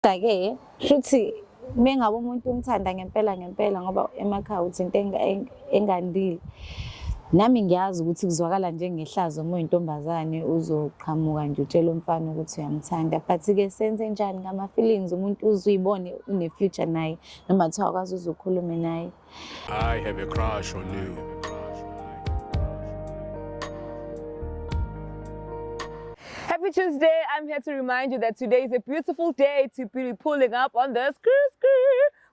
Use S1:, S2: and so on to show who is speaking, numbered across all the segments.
S1: Ke futhi mengabe umuntu umthanda ngempela ngoba emakhaya uthi into engandile. Nami ngiyazi ukuthi kuzwakala njengehlazo uma uyintombazane uzoqhamuka nje utshela umfana ukuthi uyamthanda, but ke senze njani ngama feelings umuntu uzuyibone une future naye noma kuthiwa akwazi uzokhuluma naye.
S2: I have a crush on you.
S3: Happy Tuesday. I'm here to remind you that today is a beautiful day to be pulling up on the screw.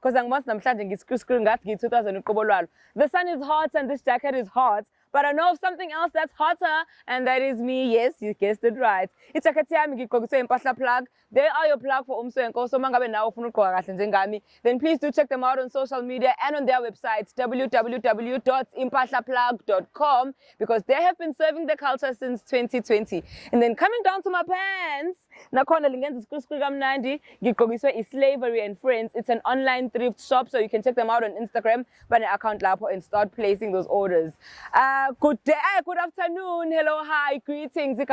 S3: Because namhlanje screw ngathi 2000 uqobo lwalo. The sun is hot and this jacket is hot. But I know of something else that's hotter, and that is me. Yes, you guessed it right. Ijacket yami ngigqokiswe impahla plug. They are your plug for umswenko. So mangabe nawe ufuna ukugqoka kahle njengami, then please do check them out on social media and on their website www.impahlaplug.com, because they have been serving the culture since 2020. And then coming down to my pants, nakhona lingenza screw kamnandi ngigqokiswe iSlavery and Friends. It's an online thrift shop, so you can check them out on Instagram, bane account lapho, and start placing those orders. Good day, good afternoon, hello, hi, greetings. But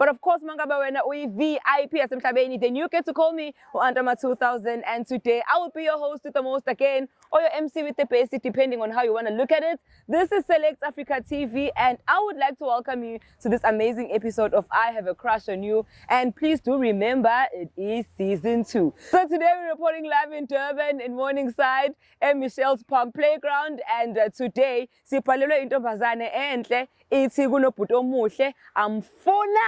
S3: of course, mangabe wena uyi VIP yasemhlabeni, then you get to call me Antama 2000, and today I will be your host with the most again, or your MC with the basic, depending on how you want to look at it. This is Select Africa TV, and I would like to welcome you to this amazing episode of I Have a Crush on You. And please do remember, it is season 2. So today we're reporting live in Durban, in Morningside, at Michelle's Park Playground, and today siphalelwe intombazane enhle ithi kunobhuti omuhle amfuna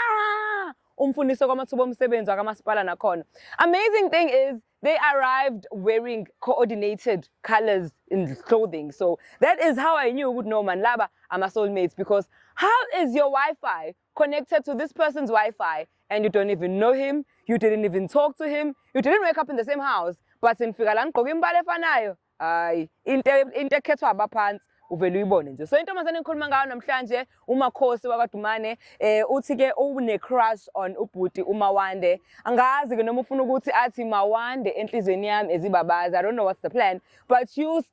S3: umfuniso kwamathuba omsebenzi akamasipala nakhona. Amazing thing is they arrived wearing coordinated colors in clothing. So that is how I knew no man laba are my soulmates, because how is your Wi-Fi connected to this person's Wi-Fi and you don't even know him, you didn't even talk to him, you didn't wake up in the same house, but in Figalan Kogimbale Fanayo, inte khethwa abaphansi uvela uyibone nje. So intombazane engikhuluma ngayo namhlanje uMakhosi wakwaDumane uthi ke une crush on ubhuti uMawande. Angazi ke noma ufuna ukuthi athi Mawande enhlizweni yami ezibabaza. I don't know what's the plan, but you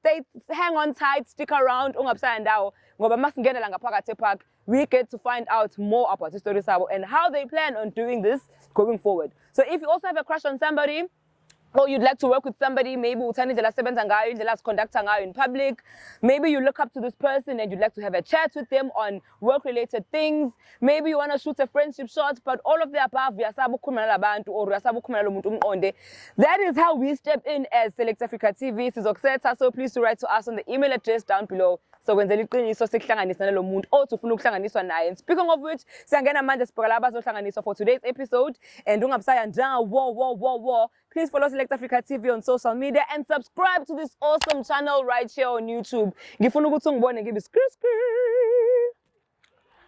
S3: hang on tight, stick around, ungabusaya ndawo ngoba masingena la ngaphakathi epark we get to find out more about the story sabo and how they plan on doing this going forward. So if you also have a crush on somebody, or you'd like to work with somebody, maybe conduct in public, maybe you look up to this person and you'd like to have a chat with them on work-related things, maybe you want to shoot a friendship shot, but all of the above, that is how we step in as Select Africa TV. So please do write to us on the email address down below. So when the and speaking of which, for today's episode, and please follow Select Africa TV on social media and subscribe to this awesome channel right here on YouTube.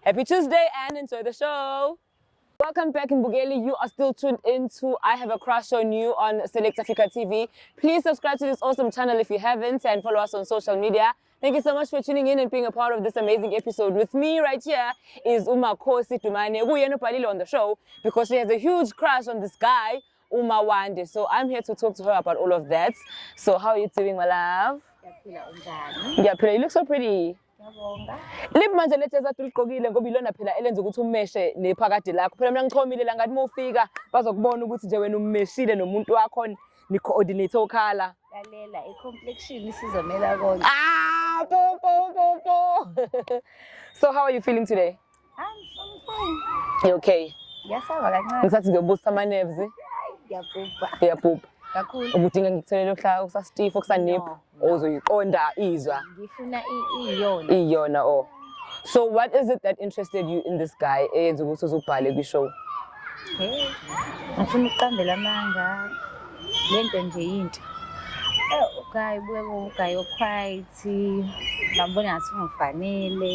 S3: Happy Tuesday and enjoy the show. Welcome back in Bugeli. You are still tuned into I Have a Crush on You on Select Africa TV. Please subscribe to this awesome channel if you haven't, and follow us on social media. Thank you so much for tuning in and being a part of this amazing episode. With me right here is Umakhosi Dumane, who on the show because she has a huge crush on this guy, Umawande. So I'm here to talk to her about all of that. So how are you doing, my love? Yeah, you look so pretty. Lip manje letheza tuligqokile ngoba ilona phela elenza ukuthi umeshe nephakade lakho. Phela mina ngichomile la ngathi mawufika bazokubona ukuthi nje wena ummeshile nomuntu wakho ni coordinate okhala.
S1: Lalela complexion isizomela konke.
S3: Po. So how are you feeling today?
S1: I'm fine.
S3: You okay?
S1: Ngiyasaba kancane.
S3: Ngisathi ngiyobusa ama nerves. Ngiyaphupa.
S1: Kakhulu.
S3: Ubudinga ngikuthelele okuhlala okusastiff okusanipho ozoyiqonda izwa.
S1: Ngifuna
S3: Iyona oh. So what is it that interested you in this guy eyenza ukuthi uzubhale kwi-show?
S1: Ngifuna ukuqambela amanga lento nje into. Okay, ugayi oquiet, ngambona ngathi ungifanele.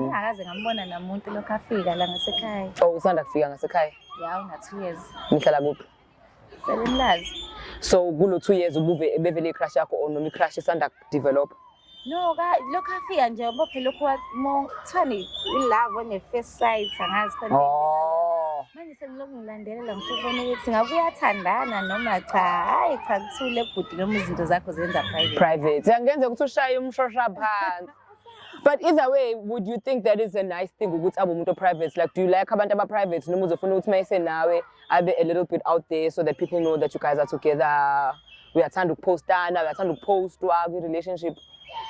S1: Ngakaze ngambona namuntu lokho afika la ngasekhaya.
S3: Oh, usanda kufika ngasekhaya?
S1: Yeah, una 2 years.
S3: Nihlala kuphi?
S1: Sebenlazi.
S3: So kulo 2 years ubevele crush yakho or noma crush isanda develop?
S1: No, lokho afika nje ngoba phela lokho mothani love on the first sight angazi khona.
S3: Oh.
S1: Manje sengiloku ngilandelela ngifuna ukuthi ngabe uyathandana noma cha, hayi cha kuthule ebhudi noma izinto zakho zenza private.
S3: Angenze ukuthi ushaye umshosha phansi. But either way, would you think that is a nice thing ukuthi abe umuntu private? Like, do you like abantu aba-private? Noma uzofuna ukuthi mayise nawe abe a little bit out there so that people know that you guys are together? Uyathanda ukupostana, uyathanda ukupostwa kwi-relationship?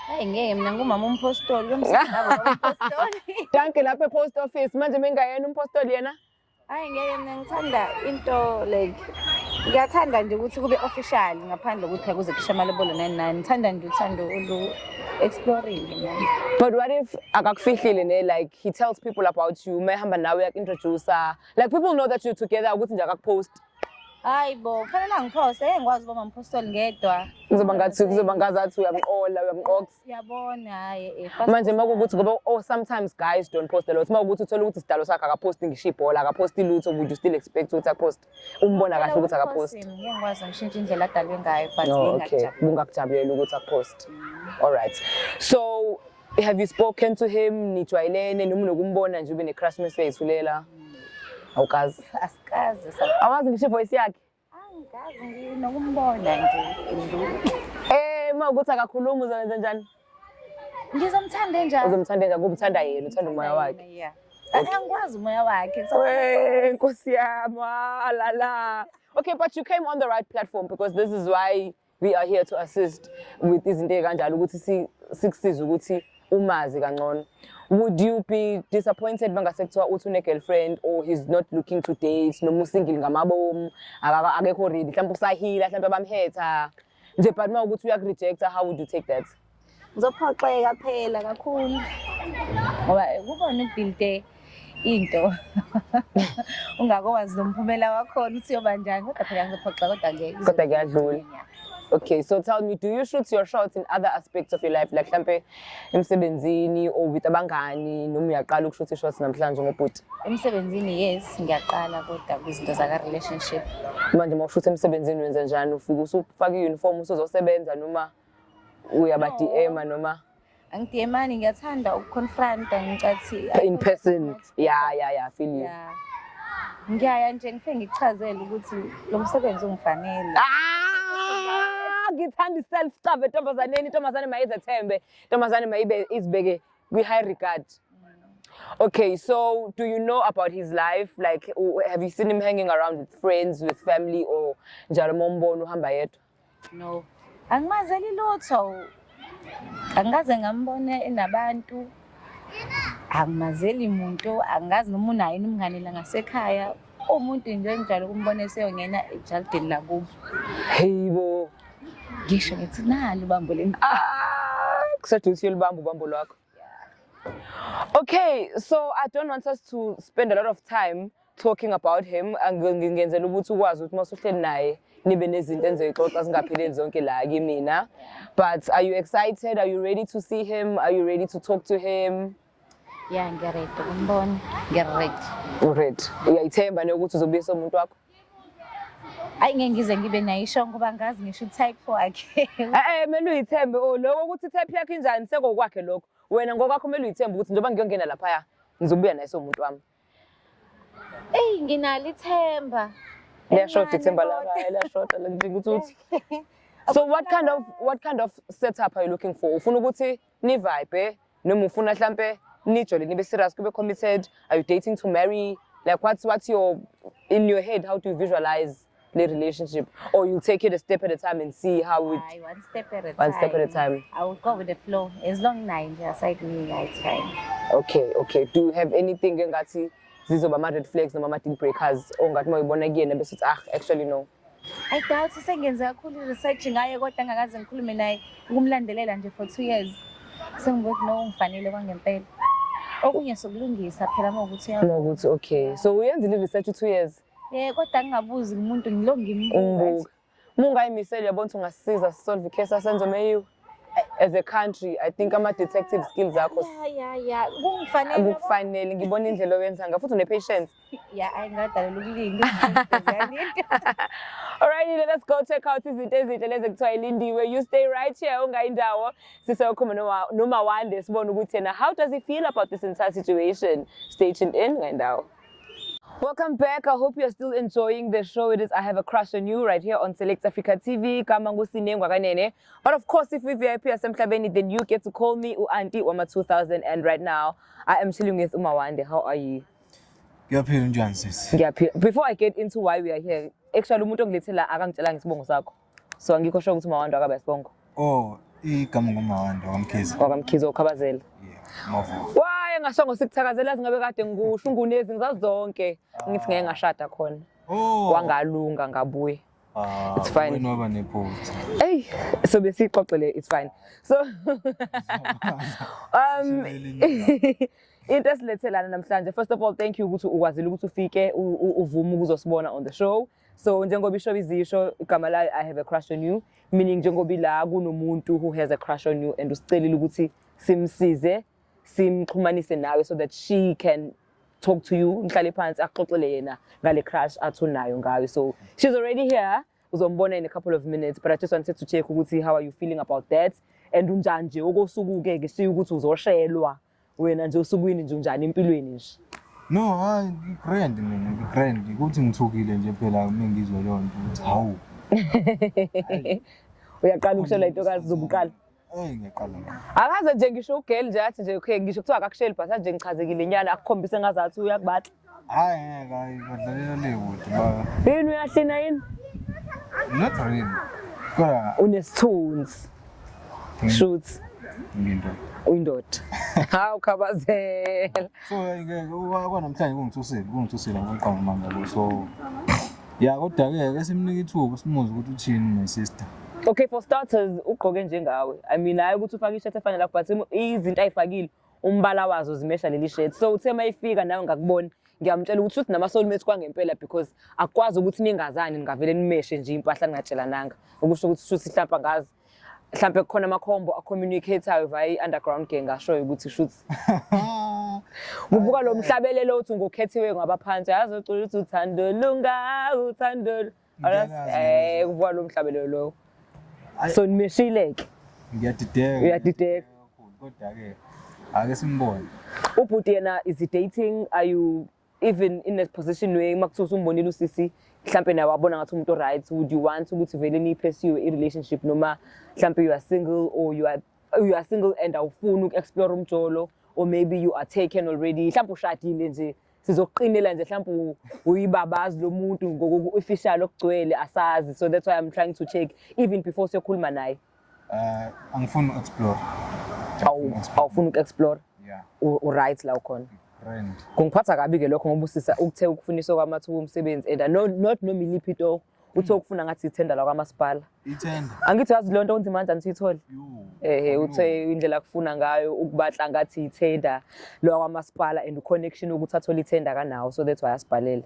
S1: Hayi ngeke mina ngumama umpostoli yomsindabo umpostoli.
S3: Danke lapha e-post office manje mengayena umpostoli yena?
S1: Hayi ngeke mina ngithanda into like ngiyathanda nje ukuthi kube official ngaphandle ukuthi kuze kushe amalobolo nani nani. Ngithanda nje uthando olu exploring mina.
S3: But what if akakufihlile ne, like he tells people about you, mayhamba nawe uyaku-introduce, like people know that you're together ukuthi nje akakupost?
S1: Hayi bo, kufanele ngiphoste, ngikwazi ukuba umpostoli ngedwa.
S3: Kuzoba ngazathi uyamqoqa.
S1: Yabona hayi
S3: Manje makuwukuthi ngoba sometimes guys don't post a lot. Makuwukuthi uthola ukuthi isidalo sakhe akaposti ngisho ibhola, akaposti lutho, would you still expect ukuthi apost? Umbona kahle ukuthi akapost.
S1: Ngeke ngikwazi ngishintshe indlela adalwe ngayo but
S3: Okay, bungakujabulela ukuthi apost. All right. So, have you spoken to him? Nijwayelene noma unokumbona nje ube ne-crush mase ethulela? Awukazi.
S1: asikaze
S3: Awazi ngisho voice yakhe?
S1: angikazi nginokumbona nje.
S3: Makuwukuthi akakhuluma uzokwenza njani?
S1: Ngizomthanda njani?
S3: Uzomthanda njani? Ngoba uthanda yena, uthanda umoya wakhe.
S1: Yeah. Angikwazi umoya wakhe.
S3: Nkosi yami, alala. Okay, but you came on the right platform because this is why we are here to assist with izinto ekanjalo ukuthi sikusize ukuthi umazi kangcono. Would you be disappointed mangase kuthiwa uthi une-girlfriend or he's not looking to date noma usingle ngamabomu akekho ready mhlawumbe usahila mhlawumbe bamhetha nje but mawukuthi uyaku-rejecta, how would you take that?
S1: Ngizophoxeka phela kakhulu ngoba kubona ubuild into ungakwazi nomphumela wakhona uthi yoba njani kodwa phela ngizophoxeka kodwa ngeke
S3: Kodwa kuyadlula. Okay, so tell me, do you shoot your shots in other aspects of your life, like mhlampe emsebenzini or with abangani noma uyaqala ukushoot shots namhlanje ngobhuti?
S1: Emsebenzini yes ngiyaqala kodwa kwizinto zaka relationship.
S3: Manje mawushoot emsebenzini wenza njani? Ufika usufaka i-uniform usuzosebenza noma uyaba DM noma
S1: Angidemani ngiyathanda ukuconfronta ngicathi
S3: in person? Yeah, feel you.
S1: Yeah. Ngiyaya nje ngifike ngichazele ukuthi lo msebenzi ungifanele.
S3: Ngithanda i-self-cover entombazaneni, intombazane mayizethembe, intombazane mayibe izibeke kwi-high regard. Okay, so do you know about his life? Like, have you seen him hanging around with friends, with family, or njalo mombona uhamba yedwa?
S1: No. Angimazeli lutho. Angikaze ngambone enabantu. Angimazeli umuntu, angazi noma unayo umngane la ngasekhaya. Umuntu nje njalo kumbone seyongena ejardini lakubo.
S3: Hayibo.
S1: Ngisho ngithi nalo ubambo leni.
S3: Kuseduthi yolibamba ubambo lwakho. Okay, so I don't want us to spend a lot of time talking about him. Ngingenzela ukuthi ukwazi ukuthi mawusuhleli naye nibe nezinto enizexoxa zingapheleli zonke la kimina. But are you excited? Are you ready to see him? Are you ready to talk to him?
S1: Yeah, ngiyaready ukumbona. Ngiyaready.
S3: Ready. Uyayithemba nokuthi uzobuyisa umuntu wakho?
S1: Hayi ngeke ngize ngibe nayisho ngoba ngazi ngisho type wakhe.
S3: Mele uyithembe lokho ukuthi type yakhe injani sekokwakhe lokho. Wena ngokwakho mele uyithembe ukuthi njengoba ngiyongena lapha ngizobuya naye somuntu wami.
S1: Nginalo ithemba.
S3: Liyashota ithemba laka, liyashota ukuthi. So what kind of setup are you looking for? Ufuna ukuthi ni vibe noma ufuna mhlambe nijole nibe serious kube committed? Are you dating to marry? Like what's your in your head, how do you visualize the relationship, or you take it a step at a time and see how it
S1: One step at a time.
S3: One step at a time.
S1: I will go with the flow as long as aside me it's fine.
S3: Okay, do you have anything engathi zizoba ama red flags noma ama deal breakers ongathi mawuyibona kuyena bese uthi actually no?
S1: I doubt sengenze kakhulu research ngaye kodwa ngakaze ngikhulume naye ukumlandelela nje for 2 years. Sengibothi no ngifanele kwangempela. Okunye sokulungisa phela mawukuthi
S3: okay. So uyenzile research 2 years?
S1: Kodwa ngingabuzi umuntu ngilo ngimbuka.
S3: Mungayimisela yabona ukuthi ungasiza solve case asenzo meyu as a country. I think ama detective skills zakho.
S1: Yeah. Kungifanele
S3: ngibona indlela oyenza ngayo futhi une patience.
S1: Yeah, ayingadalela ukulinda.
S3: Alright, let's go check out izinto ezinhle lezi ekuthiwa ilindiwe. You stay right here ungayindawo. Siseyokhoma noma wande sibone ukuthi yena how does he feel about this entire situation. Stay tuned in ngayindawo. Welcome back. I hope you're still enjoying the show. It is I Have a Crush on You right here on Select Africa TV. But of course, if we VIP Asemhlabeni, then you get to call me Auntie Wama 2000. And right now, I am chilling with Umawande. How are you? Before I get into why we are here, actually, umuntu ngilethela akangitshela ngesibongo sakho. So angikho sure ukuthi Umawande akabe isibongo.
S4: Oh, igama ngumawande waMkhize.
S3: WakaMkhize okhabazela.
S4: Yeah, mavu.
S3: Why ngasho sikuthakazela singabe kade ngikusho ungunezi ngizazonke. Ngithi ngeke ngashada khona.
S4: Oh.
S3: Wangalunga ngabuye. It's fine.
S4: Wena nephutha.
S3: Hey, so besixoxele, it's fine. So into esilethelana namhlanje. First of all, thank you ukuthi ukwazile ukuthi ufike uvume ukuzosibona on the show. So njengoba isho izisho igama la I Have a Crush on You, meaning njengoba la kunomuntu who has a crush on you and usicelile ukuthi simsize simxhumanise nawe so that she can talk to you ngihlale phansi axoxele yena ngale crush athonayo ngawe. So she's already here. Uzombona in a couple of minutes, but I just wanted to check ukuthi how are you feeling about that and unjani nje okosuku ke siya ukuthi uzoshelwa wena nje usukwini nje unjani empilweni nje.
S4: No, ngigrand mina, ngigrand ukuthi ngithukile nje phela mengizwe leyo nto ukuthi hawu.
S3: Uyaqala ukushela intokazi zobuqala.
S4: Ngiyaqala.
S3: Akaze nje ngisho ugirl nje athi nje okay ngisho kuthiwa akakusheli but nje ngichazekile nyana akukhombise ngazathi uyakubatha.
S4: Hayi ngeke ayibadlalela le kude ba.
S3: Yini uyahlina yini?
S4: Not really. Kodwa
S3: Unesithunzi. Shoots.
S4: nginto.
S3: Uyindoda. Hawu khabazela.
S4: So ngeke kwanamhlanje kungithusile ngokuqamba manga so yeah kodwa ke esimnika ithuba simuze ukuthi uthini my sister.
S3: Okay, for starters, ugqoke njengawe. I mean, hayi ukuthi ufake i-shirt efana lakho but izinto ayifakile umbala wazo zimesha leli shirt. So uthe mayifika nawe ngakubona, ngiyamtshela ukuthi uthi nama soulmates kwangempela because akwazi ukuthi ningazani ningavele nimeshe nje impahla ningatshelananga. Ukusho ukuthi shuthi hlampa ngazi. Hlampe khona amakhombo acommunicateayo via underground gang asho ukuthi shuthi. Ubuka lo mhlabelelo uthi ngokhethiwe ngabaphansi yazi ucula ukuthi uthando lunga uthando. Ubuka lo mhlabelelo lo. So nimeshileke.
S4: Ngiyadideka.
S3: Uyadideka.
S4: Kodwa ke ake simbone.
S3: Ubhuti yena is he dating? Are you even in a position where makuthusa umbonile usisi mhlambe nawe wabona ngathi umuntu right? Would you want ukuthi vele ni pursue a relationship noma mhlambe you are single or you are single and awufuni uku-explore umjolo or maybe you are taken already mhlambe ushadile nje sizoqinela nje mhlambe uyibabazi lo muntu ngoku-official okugcwele asazi. So that's why I'm trying to check even before siyokhuluma naye.
S4: Angifuni uku-explore.
S3: Awufuni uku-explore?
S4: Yeah.
S3: U-right la ukhona.
S4: Friend.
S3: Kungiphatha kabi ke lokho ngoba usisa ukuthe ukufuniswa kwamathuba omsebenzi and not noma iliphi into uthe ukufuna ngathi ithenda la kwamasipala.
S4: Ithenda.
S3: Angithi yazi lonto onzima kanjani siyithole? Uthe indlela kufuna ngayo ukubatla ngathi ithenda lo kwamasipala and uconnection ukuthi athole ithenda kanawo so that's why asibhalele.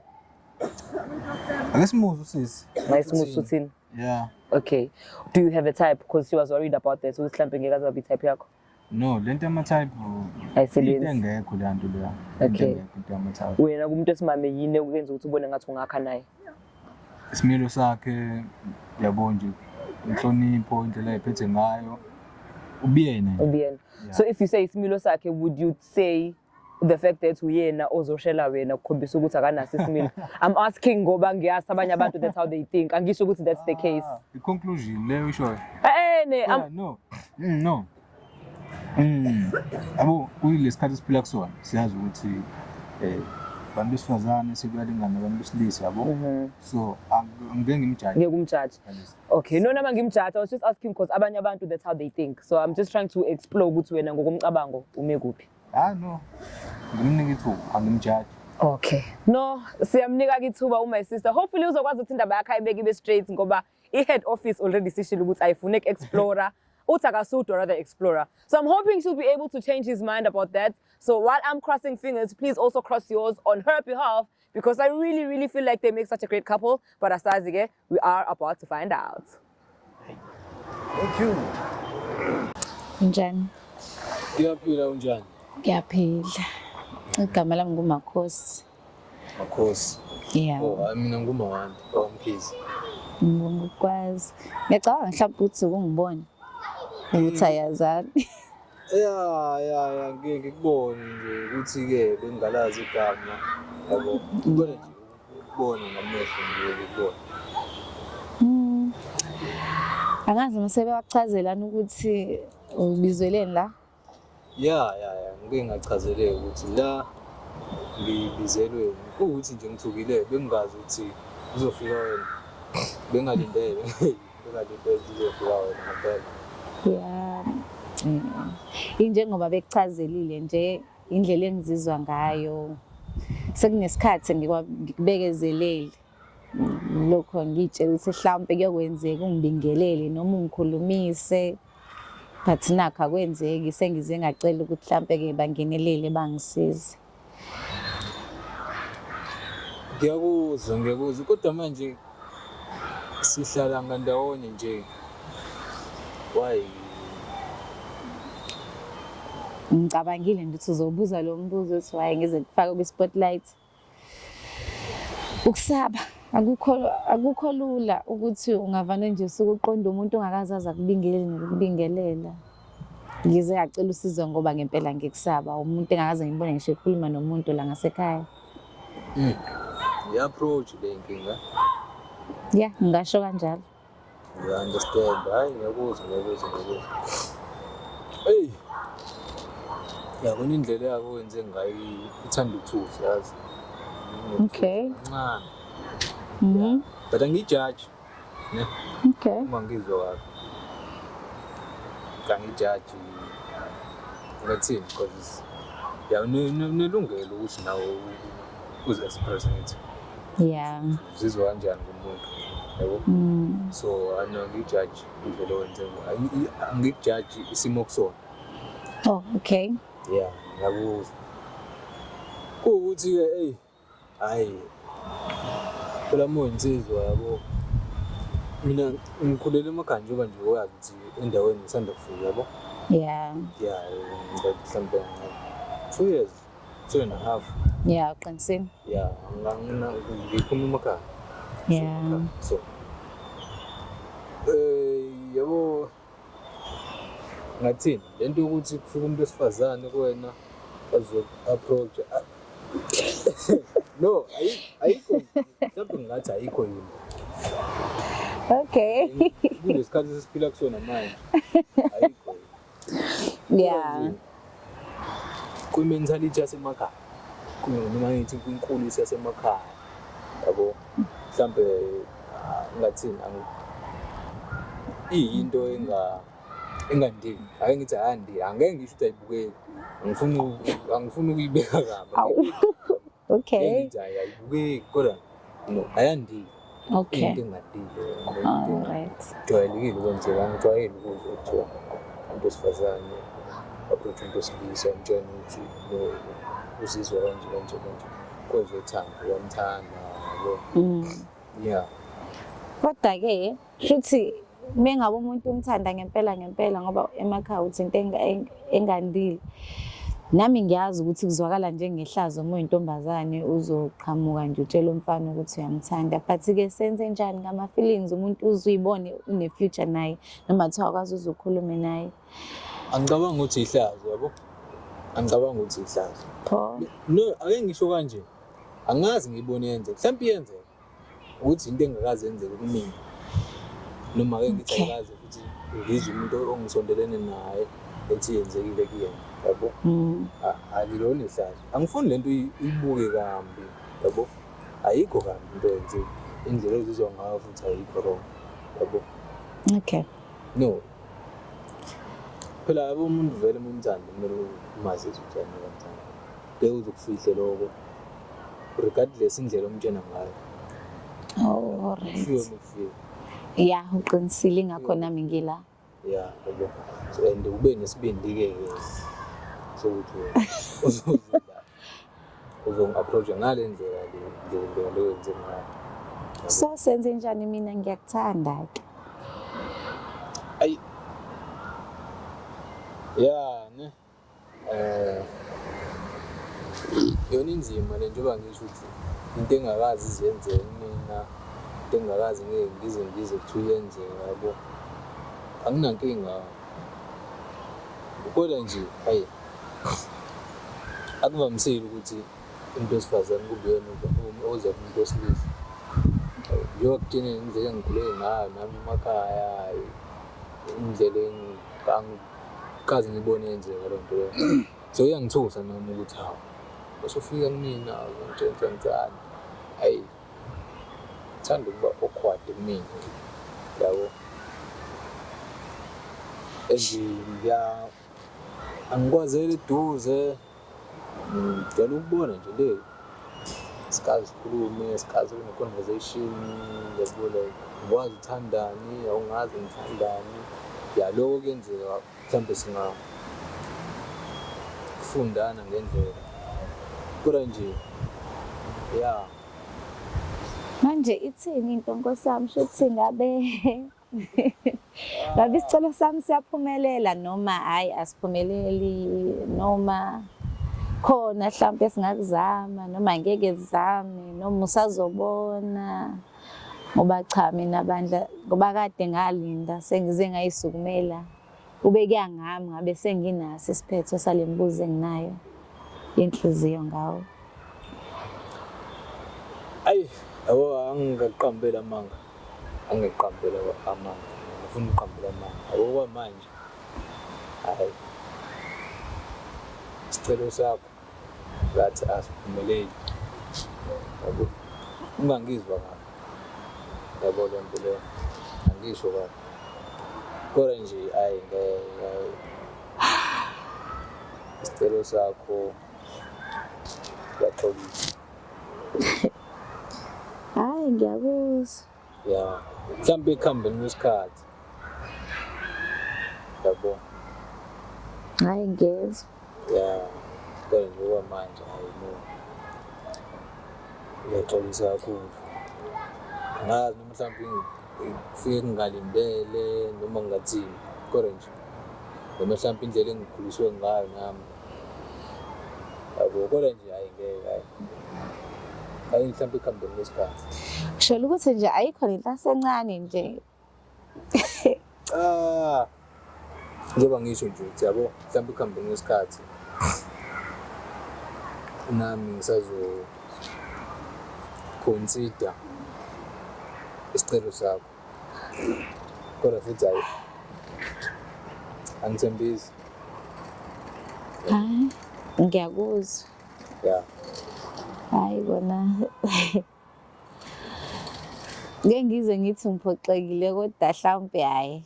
S4: Ake simuze usisi.
S3: Mayisimuze uthini?
S4: Yeah.
S3: Okay. Do you have a type because she was worried about that ukuthi mhlambe ngeke azabe type yakho?
S4: No, lento ama-type
S3: ayisebenzi.
S4: Engekho le nto leya.
S3: Okay.
S4: Into ama-type.
S3: Wena kumuntu esimame yini ukwenza ukuthi ubone ngathi ungakha naye?
S4: Isimilo sakhe yabo nje inhlonipho indlela ayiphethe ngayo ubiyena.
S3: So if you say isimilo sakhe would you say the fact that uyena ozoshela wena ukukhombisa ukuthi akanaso isimilo? I'm asking ngoba ngiyazi abanye abantu that's how they think. Angisho ukuthi that's the case.
S4: The conclusion leyo isho.
S3: No.
S4: Abo kuyilesikhathi siphila kusona siyazi ukuthi abantu besifazane sekuyalingana nabantu besilisa yabo. So angeke ngimjudge.
S3: Ngeke umjudge. Okay, no nama ngimjudge. I was just asking because abanye abantu that's how they think. So I'm just trying to explore ukuthi wena ngokomcabango ume kuphi.
S4: No. Ngimnika ithuba angimjudge.
S3: Okay. No, siyamnika ithuba my sister. Hopefully uzokwazi ukuthi indaba yakhe ayibeke ibe straight ngoba i-head office already sishilo ukuthi ayifune explorer. Utakasuto rather explorer. So I'm hoping she'll be able to change his mind about that. So while I'm crossing fingers, please also cross yours on her behalf because I really, really feel like they make such a great couple. But Asazige, we are about to find out.
S4: Thank you.
S1: Unjani?
S4: Ngiyaphila unjani?
S1: Ngiyaphila. Igama lami nguMakhosi.
S4: Makhosi.
S1: Yeah.
S4: Mina ngumawande waMkhize.
S1: Ngikwazi. Ngicabanga mhlawumbe ukuthi ungibone. Ukuthi ayazani.
S4: Yeah, ngikubone nje ukuthi ke bengalazi igama. yabo kodwa nje ukubona ngamehlo nje ukubona.
S1: Angazi mase bewachazelana ukuthi ubizweleni la.
S4: Ya ngike ngachazeleke ukuthi la ngibizelwe ukuthi nje ngithukile bengazi ukuthi uzofika wena bengalindele uzofika wena ngempela.
S1: Yeah. Injengoba bekuchazelile nje indlela engizizwa ngayo sekunesikhathi ngikubekezelele lokho ngitshela ukuthi mhlawumbe kuyokwenzeka ungibingelele noma ungikhulumise but nakho akwenzeki sengize ngacela ukuthi mhlawumbe ke bangenelele bangisize.
S4: Ngiyakuzwa kodwa manje sihlala ngandawonye nje why
S1: Ngicabangile ngithi uzobuza lo mbuzo uthi why ngize kufake kwi-spotlight. Ukusaba akukho lula ukuthi ungavana nje sukuqonda umuntu ongakazazi akubingelele nokubingelela. Ngize ngacela usizo ngoba ngempela ngikusaba umuntu engakaze ngibone ngisho ekhuluma nomuntu la ngasekhaya.
S4: I-approach le nkinga.
S1: Yeah, ngisho kanjalo.
S4: I understand. Hayi ngiyakuzwa. Hey. Yabona indlela yakho wenze ngayo ithanda ukuthusa yazi.
S1: Okay.
S4: Ncane. But angijudge. Ne?
S1: Okay.
S4: Uma ngizwa kahle. Angijudge. Ngathini because nelungelo ukuthi nawe uzi-express ngithi.
S1: Yeah.
S4: Uzizwa kanjani kumuntu? Yabo? So angijudge indlela owenze ngayo. Angijudge isimo kusona.
S1: Oh, okay.
S4: Yeah, ngiyakuzwa. Kuwukuthi ke hayi. Phela moya insizwa yabo. Mina ngikhulele emakhaya njengoba nje oyazi ukuthi endaweni ngisanda kufika yabo.
S1: Yeah.
S4: Yeah, mhlawumbe 2 years, 2.5.
S1: Yeah, uqinisile.
S4: Yeah, ngiphuma emakhaya.
S1: Yeah.
S4: So yabo ngathini lento ukuthi kufika umuntu wesifazane kuwena azo-approach no ayikho mhlawumbe ngathi ayikho yini.
S1: Okay.
S4: Kulesikhathi sesiphila kusona manje ayikho.
S1: Yeah.
S4: Kwi-mentality yasemakhaya noma ngithi kwinkulisa yasemakhaya yabo mhlawumbe ngathini iyinto engandini ake ngithi ayandi angeke ngisho ukuthi ayibukeki angifuni ukuyibeka kabi.
S1: Okay.
S4: Ngithi ayibukeki kodwa no ayandi.
S1: Okay.
S4: Into engadile.
S1: All right.
S4: Jwayelekile ukwenzeka ngijwayele ukuzwa kuthiwa umuntu wesifazane approach umuntu wesilisa umtshela ukuthi uzizwa kanje kwezothando uyamthanda yabo. Yeah.
S1: Kodwa-ke futhi mengabe umuntu umthanda ngempela ngoba emakhaya uthi into engandile. Nami ngiyazi ukuthi kuzwakala njengehlazo uma uyintombazane uzoqhamuka nje utshela umfana ukuthi uyamthanda but-ke senze njani ngama feelings umuntu uzuyibone une future naye noma kuthiwa akwazi uzokhuluma naye.
S4: Angicabanga ukuthi ihlazo yabo. Angicabanga ukuthi ihlazo.
S1: Pho.
S4: No, ake ngisho kanje. Angazi ngibone yenze. Mhlawumbe iyenzeka. Ukuthi into engakaze yenzeke kumina. Noma ake ngithi akaze futhi ngizwe umuntu ongisondelene naye ethi yenzekile kuyena. Yabo? Akilona ihlazo. Angifuni lento ibuke kambi. Yabo? Ayikho kambi into yenze. Indlela ozizwa ngayo futhi ayikho wrong. Yabo?
S1: Okay.
S4: No. Phela umuntu vele umthanda kumele umazi ukuthi uyamthanda. Beke uzokufihle lokho. Regardless indlela omtshena ngayo.
S1: Oh, all right.
S4: Ufike.
S1: Yeah, uqinisile ngakho nami ngila.
S4: Yeah, yabo. So and ube nesibindi ke sokuthi uzong-approach ngale ndlela le wenze ngayo.
S1: So senze njani mina ngiyakuthanda ke.
S4: Ayi. Yeah, ne. Yona inzima le njengoba ngisho ukuthi into engakazi izenzeke mina into engakazi ngeke ngize kuthi yenzeka yabo. Anginankinga. Kodwa nje hayi akuvamisile ukuthi umuntu wesifazane kube yena oza kumuntu wesilisa. Yokugcina indlela engikhule ngayo nami emakhaya indlela engikaze ngibone yenzeka lento leyo. So iyangithusa nami ukuthi hawu usufika kumina ngitshentsana. Hayi thanda ukuba awkward kumina yabo. Angikwazeli eduze ngicela ukubona nje le sikazi sikhulume sikazi kune-conversation yabona ngikwazi uthandani awungazi ngithandani lokho kuyenzeka mhlawumbe singafundana ngendlela kodwa nje
S1: Manje ithini into Nkosi yami shuthi ngabe isicelo sami siyaphumelela noma hayi asiphumeleli noma khona mhlawumbe singakuzama noma ngeke zizame noma usazobona ngoba cha mina bandla ngoba kade ngalinda sengize ngayisukumela kube kuyangami ngabe senginaso isiphetho salembuzo enginayo inhliziyo ngawo.
S4: Ayi angingaqambela amanga angingaqambela amanga ngifuna uqambela amanga okwamanje hayi isicelo sakho ngathi asiphumeleli yabo ungangizwa kahle yabo lento leyo angisho kahle kodwa nje hayi isicelo sakho yaxolisa.
S1: Hayi ngiyakuzwa.
S4: Mhlawumbe ekuhambeni kwesikhathi yabo.
S1: Hayi ngezwa.
S4: Kodwa nje okwamanje hayi no uyaxolisa kakhulu. Ngazi noma mhlawumbe ngifike ngingalindele noma ngingathini kodwa nje noma mhlawumbe indlela engikhuliswe ngayo nami yabo kodwa nje hayi ngeke hayi mhlawumbe ekuhambeni kwesikhathi.
S1: Shela ukuthi nje ayikho into asencane nje.
S4: Njengoba ngisho nje ukuthi yabo mhlawumbe ekuhambeni kwesikhathi nami ngisazo consider isicelo sakho kodwa futhi hayi angithembisi.
S1: Hayi ngiyakuzwa. Hayi bona ngeke ngize ngithi ngiphoxekile kodwa mhlawumbe hayi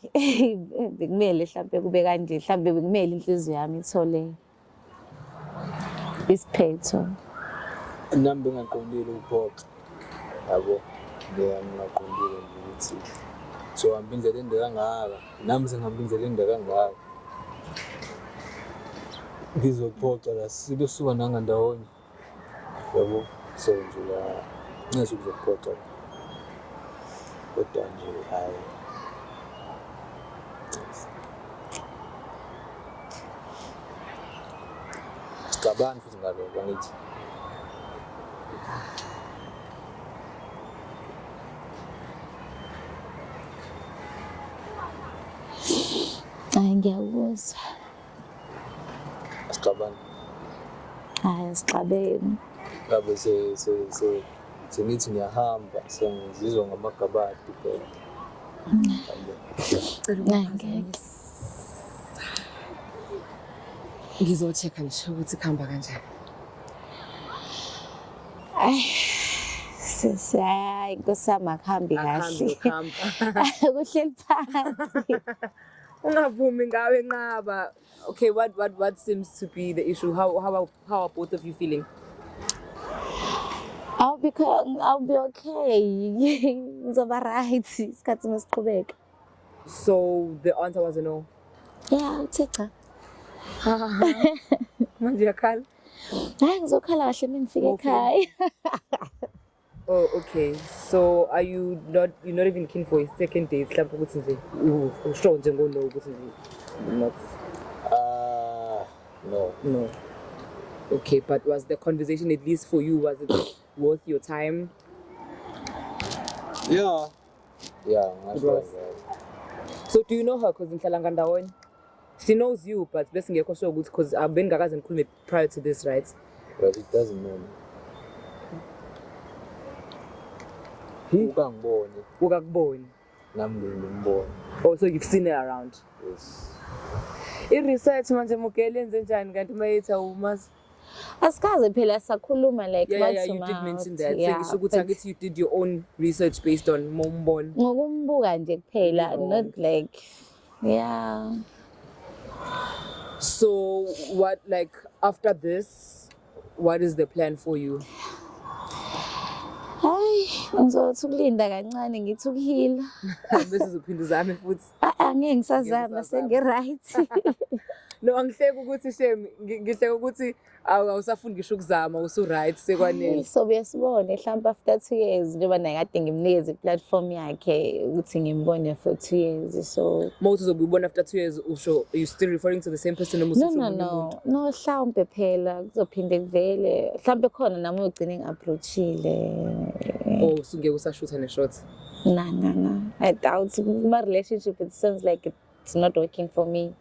S1: bekumele mhlawumbe kube kanje mhlawumbe bekumele inhliziyo yami ithole isiphetho.
S4: Nami bengaqondile ukuphoxa yabo ngiyangaqondile nje ukuthi so hamba indlela ende kangaka nami sengihamba indlela ende kangaka ngizophoxa la sibe suka nangandawonye yabo so nje la ngeke ukuzophoxa kodwa nje hayi sicabani futhi ngalokho ngithi
S1: Hayi ngiyakuzwa.
S4: Sicabani.
S1: Hayi asixabeni.
S4: Ngabe sengithi ngiyahamba sengizizwa ngamagabadi phela.
S1: Ngeke.
S3: Ngizocheck ngisho ukuthi kuhamba kanjani.
S1: Hayi Nkosi yami akuhambi kahle. Kuhleli phansi.
S3: Ungavumi ngawe enqaba. Okay, what seems to be the issue? How are both of you feeling?
S1: I'll be okay. Ngizoba right isikhathi masiqhubeka.
S3: So the answer was a no.
S1: Yeah, uthe cha.
S3: Manje yakhala.
S1: Hayi ngizokhala kahle mengifika ekhaya.
S3: Oh, okay. So you're not even keen for a second date? Mhlawumbe ukuthi nje usho nje ngono ukuthi nje not. No. Okay, but was the conversation at least for you? Was it worth your time?
S4: Yeah.
S3: It was. So do you know her? Because in Kalangandawon, she knows you, but best ngekho sure ukuthi because I've been ngakaze ngikhulume prior to this, right?
S4: But it doesn't know me. ukangibone
S3: ukakuboni.
S4: nami ngimbone.
S3: Oh, so you've seen her around.
S4: Yes.
S3: I-research manje Mugeli yenze njani kanti mayithi awumazi?
S1: Asikaze phela sakhuluma like
S3: Yeah, you did mention that. Sengisho ukuthi angithi you did your own research based on mombona.
S1: ngokumbuka nje kuphela, not like yeah.
S3: So what, like after this, what is the plan for you?
S1: Hayi, ngizothi ukulinda kancane ngithi ukuhila.
S3: Bese uzophinde uzame futhi.
S1: Angeke ngisazama sengi-right.
S3: No, angihleki ukuthi shame, ngihleki ukuthi awusafuni ngisho ukuzama, usu-right sekwanele.
S1: So sibone mhlawumbe after 2 years njengoba naye kade ngimnikeze i-platform yakhe ukuthi ngimbone for 2 years. So
S3: Mawuthi uzobe ubona after 2 years usho you still referring to the same person noma
S1: no mhlawumbe phela kuzophinde kuvele mhlawumbe khona nami ugcine ngi-approachile.
S3: Oh, sungeke usashutha ne-shot.
S1: No. I doubt my relationship, it seems like it's not working for me.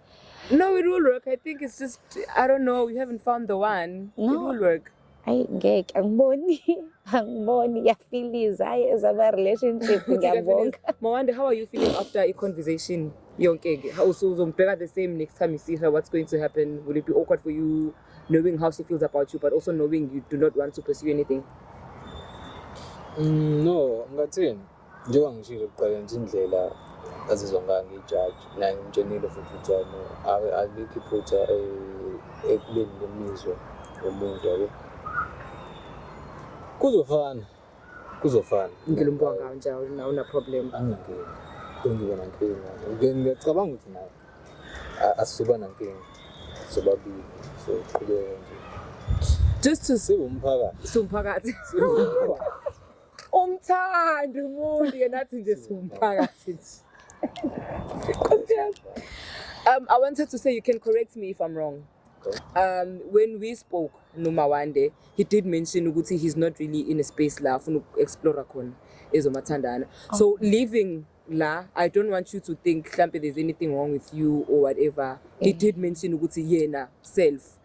S3: No, it will work. I think it's just, I don't know, you haven't found the one.
S1: No.
S3: It will work.
S1: Hayi ngeke angiboni yafiliza hayi ezama relationship ngiyabonga.
S3: Mawande, how are you feeling after a conversation yonke? How uzombheka the same next time you see her? What's going to happen? Will it be awkward for you knowing how she feels about you, but also knowing you do not want to pursue anything?
S4: No, ngathini njengoba ngishilo kuqala nje indlela azizwa ngayo ngijaji la ngimtshenile futhi ukuthi alikho iphutha ekubeni nemizwa umuntu yabo. Kuzofana
S3: Ngilumbuka ngawo njalo na una problem.
S4: anginankinga ngibona nkinga ngiyacabanga ukuthi naye asizoba nankinga sobabili so qhubeka nje
S3: Just to see
S4: umphakathi
S3: umphakathi. Umthando umuntu yena athi nje umphakathi. I wanted to say, you can correct me if I'm wrong.
S4: Okay.
S3: When we spoke noma one day, he did mention ukuthi he's not really in a space la afuna explore khona ezomathandana. So leaving la, I don't want you to think mhlambe there's anything wrong with you or whatever. He did mention ukuthi yena self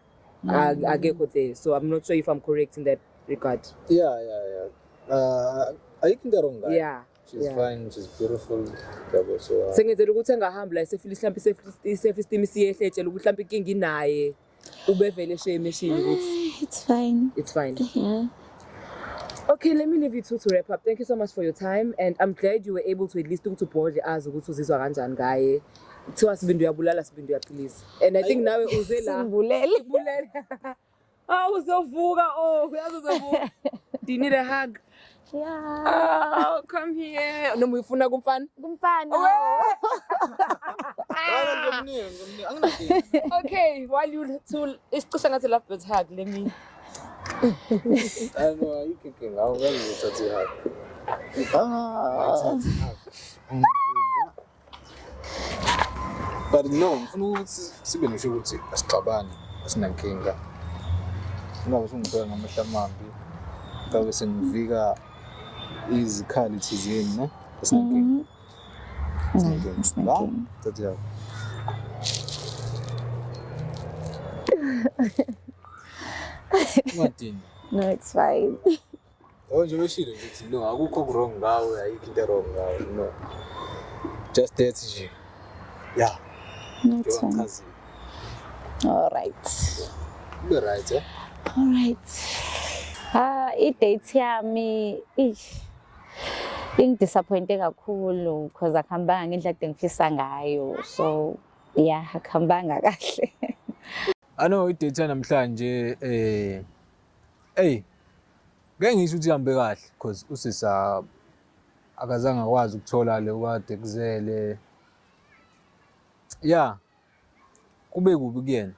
S3: akekho there. So I'm not sure if I'm correct in that regard.
S4: Yeah. Ayikho into wrong ngayo.
S3: Yeah.
S4: She's fine, she's beautiful. Yabo so
S3: Sengenzela ukuthi engahamba la esefila mhlambe self-esteem siyehlejela ukuthi mhlambe inkinga inaye. Ubevele shame eshini ukuthi
S1: It's fine.
S3: it's fine.
S1: Yeah.
S3: Okay, let me leave you two to wrap up. Thank you so much for your time, and I'm glad you were able to at least to boldly ask ukuthi uzizwa kanjani ngaye. Kuthiwa sibindu uyabulala sibindu uyaphilisa. And I think nawe uze la.
S1: Singibulele.
S3: Uzovuka, uyazi uzovuka. Do you need a hug?
S1: Yeah.
S3: Oh, come here. Noma uyifuna kumfana?
S1: Kumfana.
S3: Okay, while you two isicishe ngathi love birds hug, let me.
S4: I know you kicking out when you such a But no, ngifuna ukuthi sibe nesho ukuthi asixabane, asinankinga. Ngabe singibheka ngamehla amambi. Ngabe sengivika izikhali thizeni, ne? Asinankinga.
S1: Asinankinga.
S4: That's it. Martin.
S1: No, it's fine.
S4: Nje weshilo ngithi no akukho wrong ngawe ayikho into wrong ngawe no. Just that nje. Yeah.
S1: No, it's fine.
S4: Ngiyachaza.
S1: All right.
S4: Be right, eh?
S1: All right. I-date yami ingidisappointe kakhulu because akuhambanga ngendlela kade ngifisa ngayo. So, yeah, akuhambanga kahle.
S4: Ano i-date namhlanje ngeke ngisho ukuthi ihambe kahle because usisa akazange akwazi ukuthola le kade kuzele. Yeah. Kube kubi kuyena.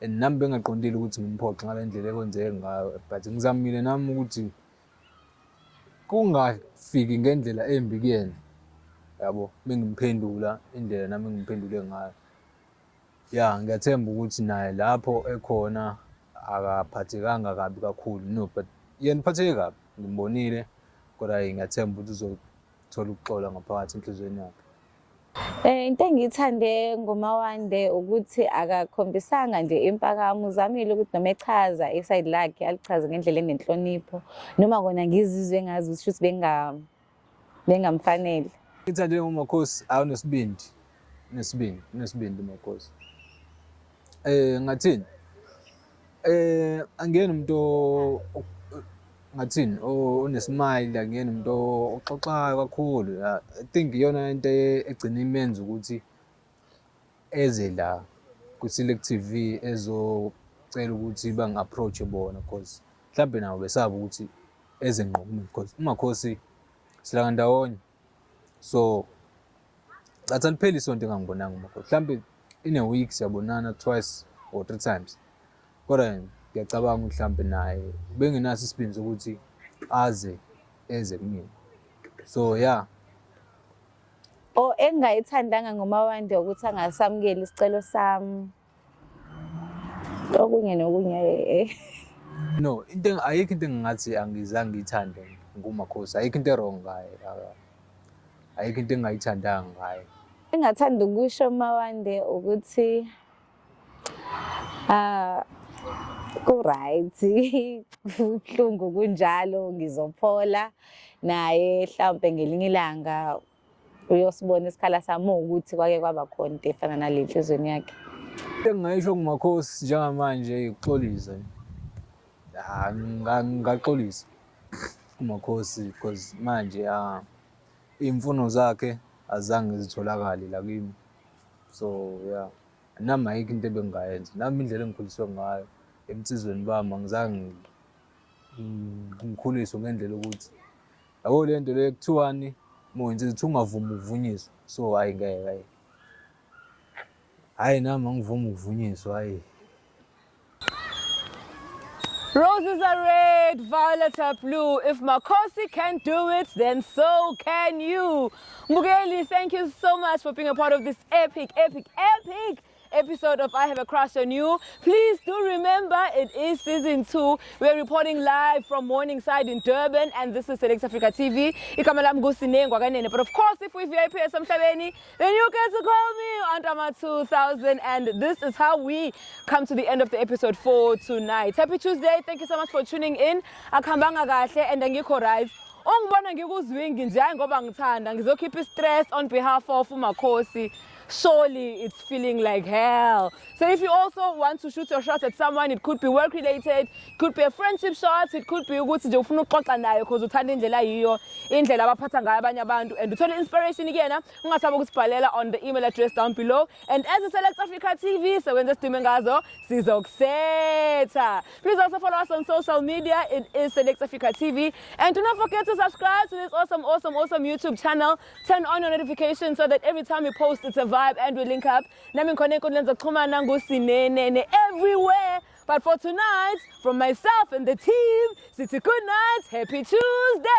S4: And nami bengaqondile ukuthi ngimphoxe ngalendlela ekwenzeke ngayo but ngizamile nami ukuthi kungafiki ngendlela embi kuyena. Yabo, bengimphendula indlela nami ngimphendule ngayo. Yeah, ngiyathemba ukuthi naye lapho ekhona akaphathekanga kabi kakhulu no but yena uphatheke kabi ngimbonile kodwa ngiyathemba ukuthi uzothola ukuxola ngaphakathi enhlizweni yakhe.
S1: Into engiyithande ngoMawande ukuthi akakhombisanga nje impakamo, uzamile ukuthi noma echaza iside lakhe alichaze ngendlela enenhlonipho, noma kona ngizizwe ngazi ukuthi shuthi bengamfanele.
S4: Ngithande uMakhosi awunesibindi, unesibindi uMakhosi. Ngathini? Angiyena umuntu ngathini onesmile, angiyena umuntu oxoxayo kakhulu. I think iyona into egcina imenza ukuthi eze la ku-Select TV ezocela ukuthi bangi-approach bona, because mhlambe nabo besaba ukuthi eze ngqo kimi, because uMakhosi silanga ndawonye. So athi alipheli isonto engangibonanga uMakhosi, mhlambe in a week siyabonana twice or 3 times. Kodwa ngiyacabanga mhlambe naye bengenaso isibindi sokuthi eze kumina. So yeah.
S1: Engayithandanga ngoMawande ukuthi angasamukeli isicelo sami. Okunye nokunye
S4: No, ayikho into engingathi angizange ngiyithande nguMakhosi. Ayikho into wrong ngaye. Ayikho into engayithandanga ngaye.
S1: Engathanda ukusho uMawande ukuthi ku-right, ubuhlungu kunjalo, ngizophola naye mhlawumbe ngelinye ilanga uyosibona isikhala sami ukuthi kwake kwaba khona into efana nale enhlizweni yakhe.
S4: Engingayisho kuMakhosi njengamanje ukuxolisa. Ngingaxolisa uMakhosi because manje imfuno zakhe azange zitholakale la kimi. So yeah, nami ayikho into ebengayenza, nami indlela engikhuliswe ngayo emtsizweni bami angizange ngikhuliswe ngendlela ukuthi yabo le nto le kuthiwani manje uthi ungavumi ukuvunyiswa. So hayi ngeke hayi nami angivumi ukuvunyiswa hayi.
S3: Roses are red, violets are blue. If Makhosi can do it, then so can you. Mugeli, thank you so much for being a part of this epic episode of I Have a Crush on You. Please do remember it is season 2. We're reporting live from Morningside in Durban, and this is Select Africa TV. But of course, if we VIP at Samshabeni, then you get to call me Antama 2000. And this is how we come to the end of the episode for tonight. Happy Tuesday. Thank you so much for tuning in. Akambanga gahle and ngikho right. Ongibona ngikuzwingi nje ngoba ngithanda ngizokhipha stress on behalf of uMakhosi. Surely it's feeling like hell. So if you also want to shoot your shot at someone, it could be work related, could be a friendship shot, it could be ukuthi nje ufuna ukuxoxa naye because uthanda indlela yiyo, indlela abaphatha ngayo abanye abantu, and uthola inspiration ikena ungasaba ukusibhalela on the email address down below. And as a Select Africa TV, so when sidime ngazo sizokusetha. Please also follow us on social media. It is Select Africa TV, and do not forget to subscribe to this awesome YouTube channel. Turn on your notifications so that every time we post, it's a vibe and we link up. Nami ngikhona enkundleni zokuxhumana nguSinene everywhere. But for tonight, from myself and the team, sithi good night, happy Tuesday.